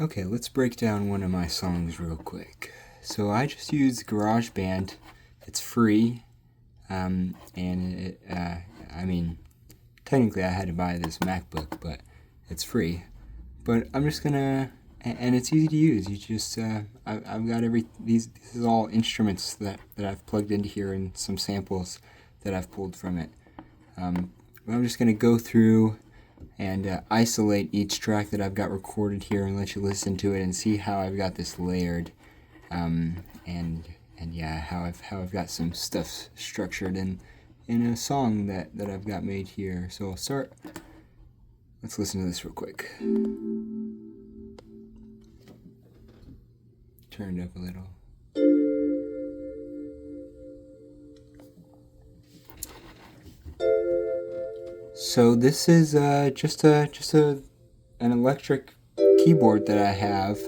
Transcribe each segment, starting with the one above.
Okay, let's break down one of my songs real quick. So I just use GarageBand. It's free, and technically I had to buy this MacBook, but it's free. But I'm just gonna, and it's easy to use. You just, I've got these is all instruments that I've plugged into here and some samples that I've pulled from it. I'm just gonna go through and isolate each track that I've got recorded here and let you listen to it and see how I've got this layered, and how I've got some stuff structured in a song that I've got made here. So I'll start. Let's listen to this real quick. Turn it up a little. So this is just an electric keyboard that I have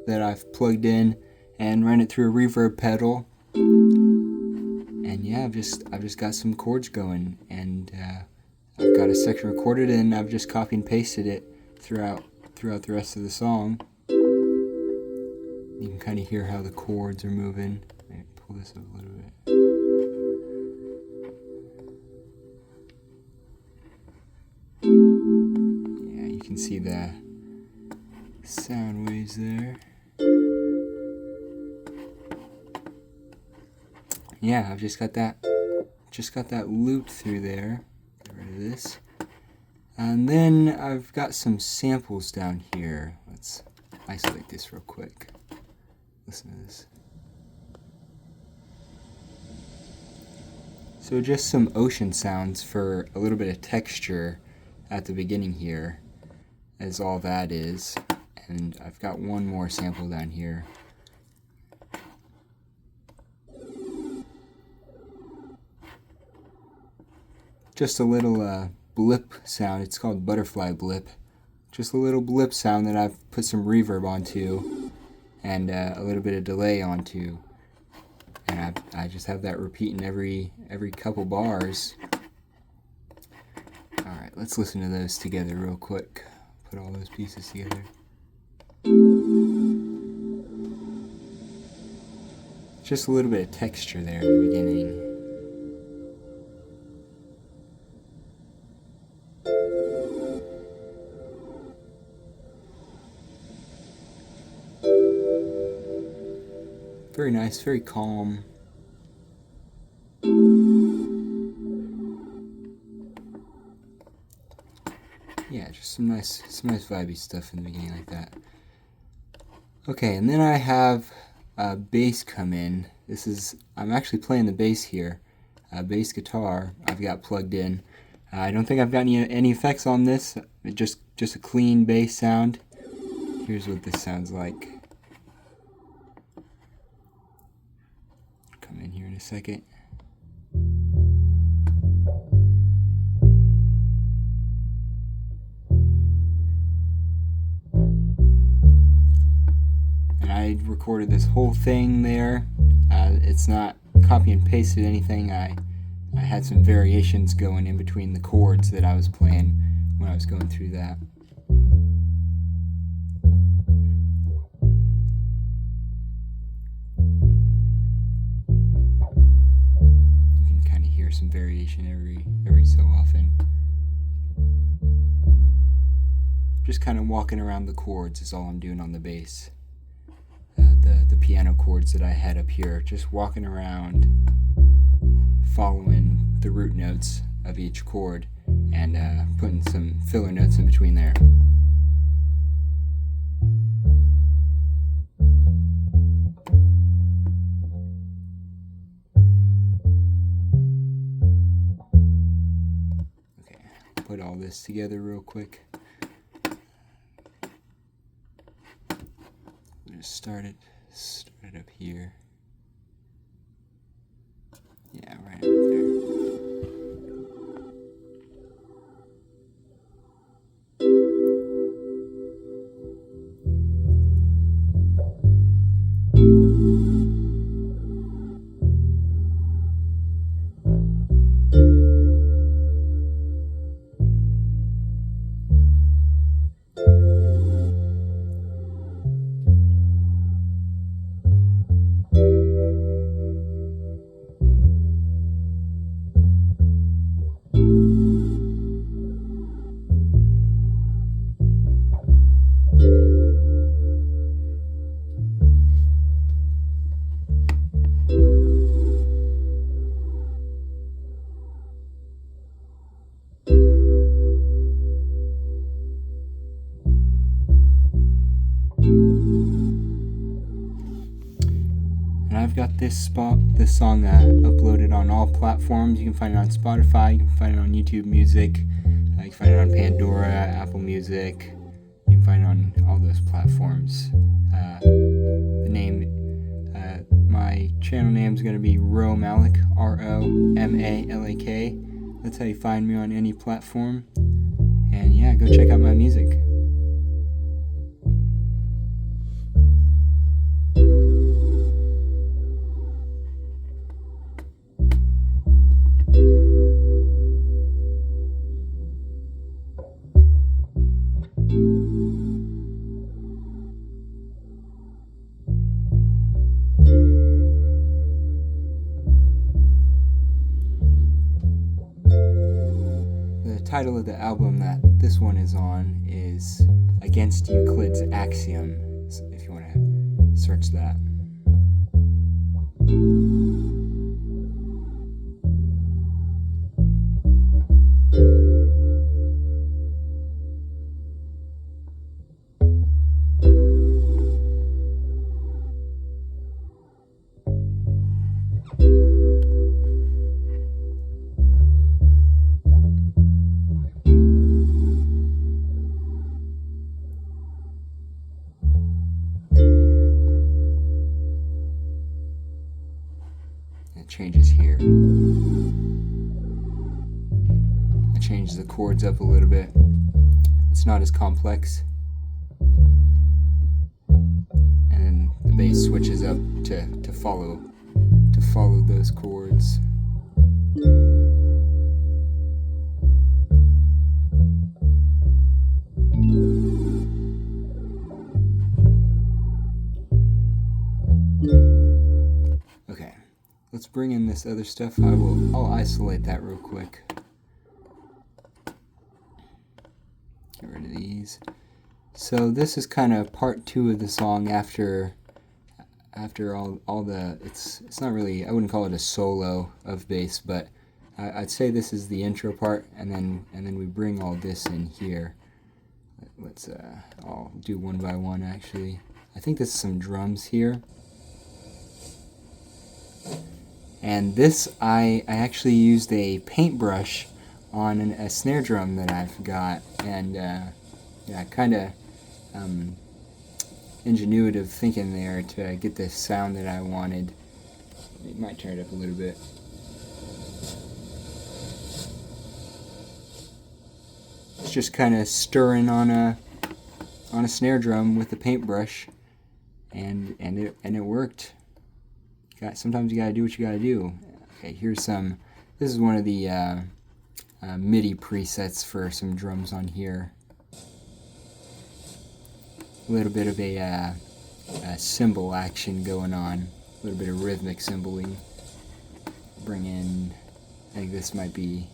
that I've plugged in and run it through a reverb pedal. And yeah, I've just got some chords going, and I've got a section recorded, and I've just copy and pasted it throughout the rest of the song. You can kind of hear how the chords are moving. Let me pull this up a little bit. Yeah, you can see the sound waves there. Yeah, I've just got that loop through there. Get rid of this. And then I've got some samples down here. Let's isolate this real quick. Listen to this. So just some ocean sounds for a little bit of texture at the beginning here is all that is. And I've got one more sample down here. Just a little blip sound. It's called butterfly blip. Just a little blip sound that I've put some reverb onto and a little bit of delay onto. And I just have that repeating every couple bars. Alright, let's listen to those together real quick. Put all those pieces together. Just a little bit of texture there in the beginning. Very nice, very calm. Yeah, just some nice vibey stuff in the beginning like that. Okay, and then I have bass come in. I'm actually playing the bass here. Bass guitar I've got plugged in. I don't think I've got any effects on this. Just a clean bass sound. Here's what this sounds like. Come in here in a second. And I recorded this whole thing there. It's not copy and pasted anything. I had some variations going in between the chords that I was playing when I was going through that. Some variation every so often. Just kind of walking around the chords is all I'm doing on the bass. The piano chords that I had up here, just walking around, following the root notes of each chord, and putting some filler notes in between there. Put all this together real quick. Just start it up here. Yeah, right over there. I've got this song uploaded on all platforms. You can find it on Spotify, you can find it on YouTube Music, you can find it on Pandora, Apple Music. You can find it on all those platforms. The name, my channel name is going to be Malak, Romalak. That's how you find me on any platform. And yeah, go check out my music. The title of the album that this one is on is Against Euclids Axiom, if you want to search that. It changes here. I change the chords up a little bit. It's not as complex. And then the bass switches up to follow those chords. Okay, let's bring in this other stuff. I'll isolate that real quick. Get rid of these. So this is kind of part 2 of the song after all the, it's not really, I wouldn't call it a solo of bass, but I'd say this is the intro part, and then we bring all this in here. Let's I'll do one by one actually. I think this is some drums here. And this, I actually used a paintbrush on a snare drum that I've got, and yeah, kind of ingenuitive thinking there to get the sound that I wanted. It might turn it up a little bit. It's just kind of stirring on a snare drum with the paintbrush, and it worked. Sometimes you gotta do what you gotta do. Okay, here's some. This is one of the MIDI presets for some drums on here. A little bit of a cymbal action going on. A little bit of rhythmic cymbaling. Bring in, I think this might be,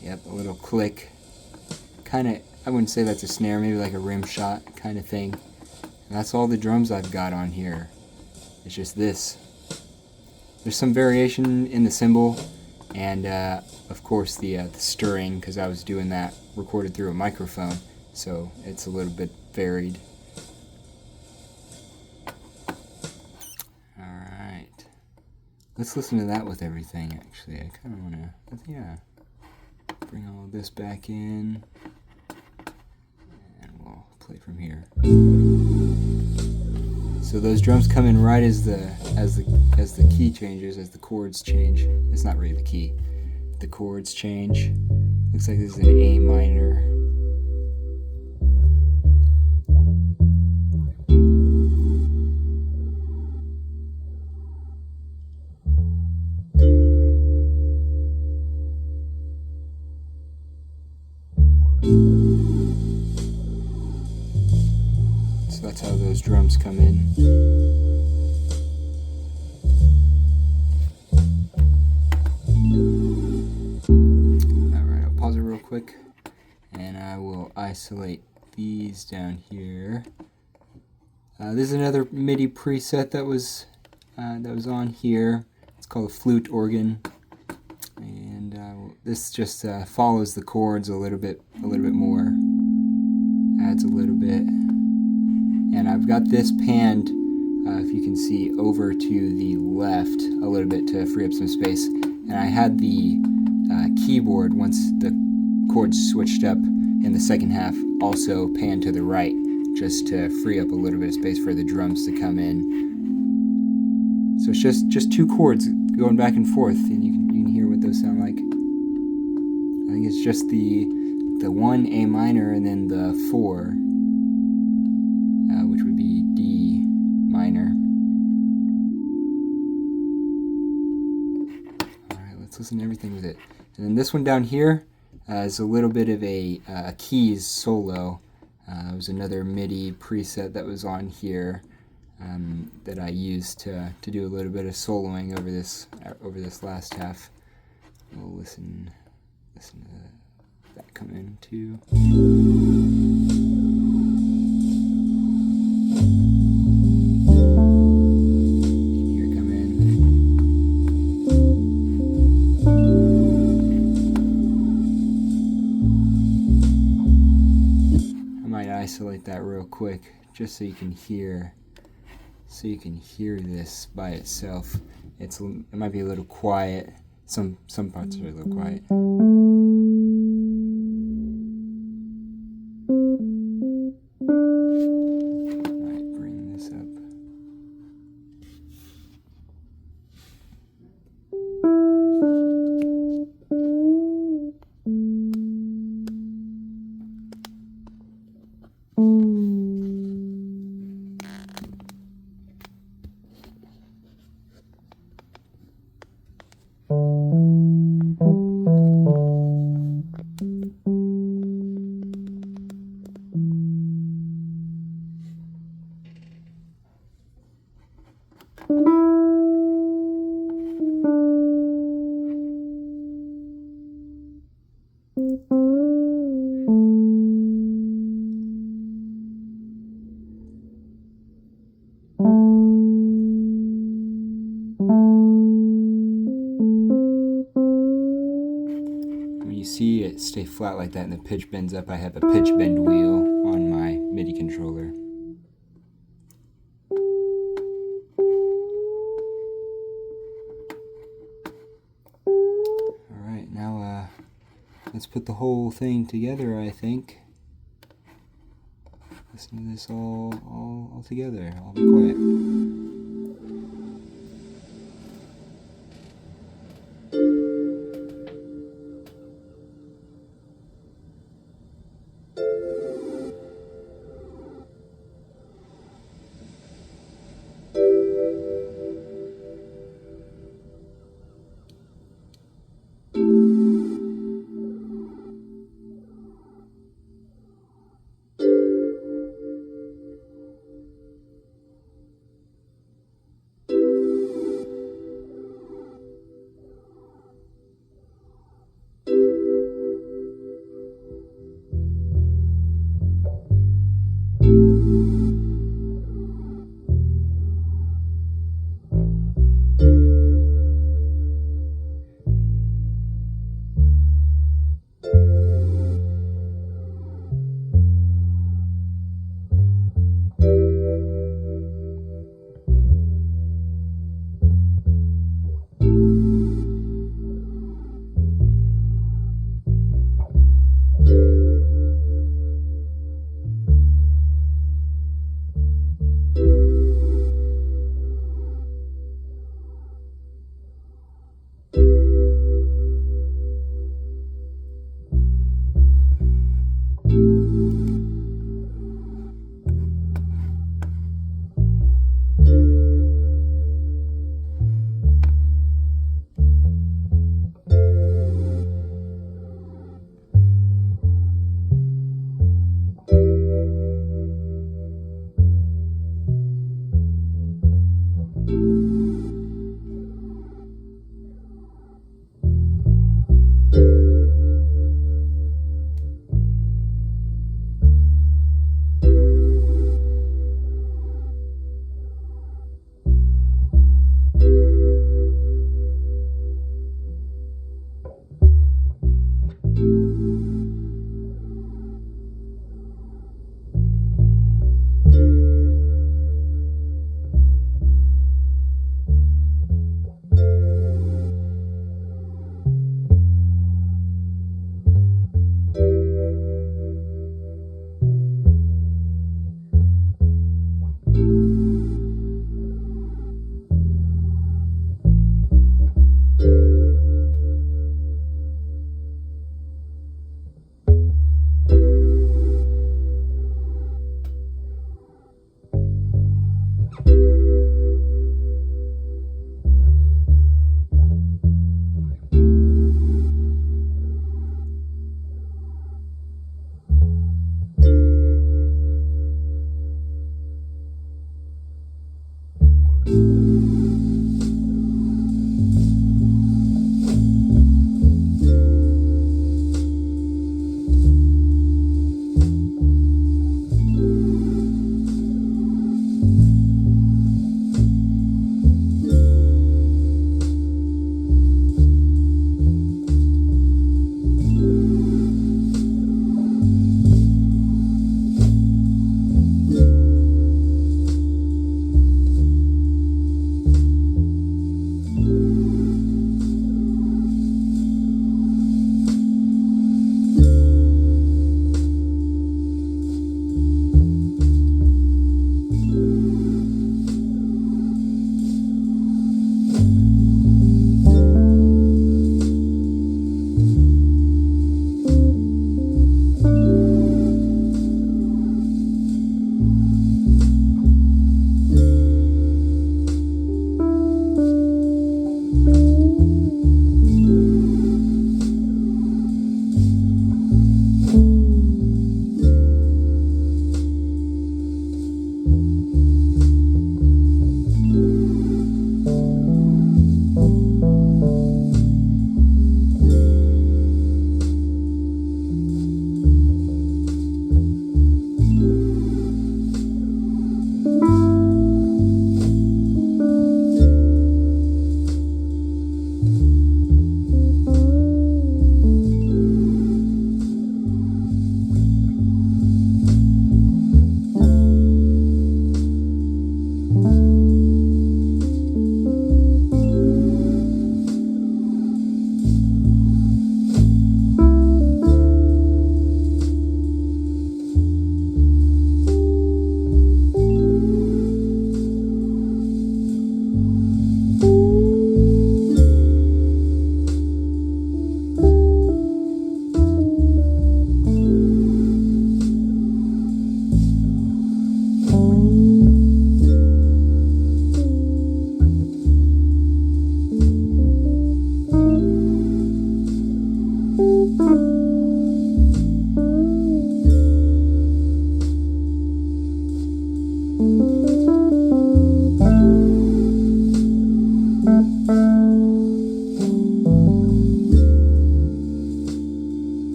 yep, a little click. Kind of, I wouldn't say that's a snare, maybe like a rim shot kind of thing. And that's all the drums I've got on here. It's just this. There's some variation in the cymbal, and of course the stirring, because I was doing that recorded through a microphone, so it's a little bit varied. Alright. Let's listen to that with everything, actually. I kind of want to, yeah, bring all of this back in, and we'll play from here. So those drums come in right as the key changes, as the chords change. It's not really the key. The chords change. Looks like this is an A minor. So that's how those drums come in. Alright, I'll pause it real quick, and I will isolate these down here. This is another MIDI preset that was on here. It's called a flute organ, and this just follows the chords a little bit more. Adds a little bit. And I've got this panned if you can see, over to the left a little bit to free up some space. And I had the keyboard, once the chords switched up in the second half, also pan to the right, just to free up a little bit of space for the drums to come in. So it's just two chords going back and forth, and you can hear what those sound like. I think it's just the 1 A minor and then the 4, which would be D minor. Alright, let's listen to everything with it. And then this one down here is a little bit of a keys solo. It was another MIDI preset that was on here that I used to do a little bit of soloing over this last half. We'll listen to that come in too. Here it come in. I might isolate that real quick just so you can hear this by itself. It might be a little quiet. Some parts are a little quiet. Might bring this up. You see it stay flat like that and the pitch bends up. I have a pitch bend wheel on my MIDI controller. Alright, now let's put the whole thing together, I think. Listen to this all together. I'll be quiet.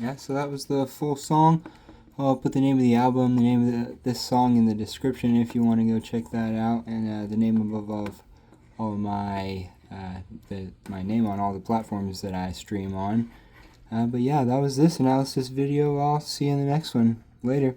Yeah, so that was the full song. I'll put the name of the album, the name of this song in the description if you want to go check that out, and the name of all of my my name on all the platforms that I stream on. But yeah, that was this analysis video. I'll see you in the next one. Later.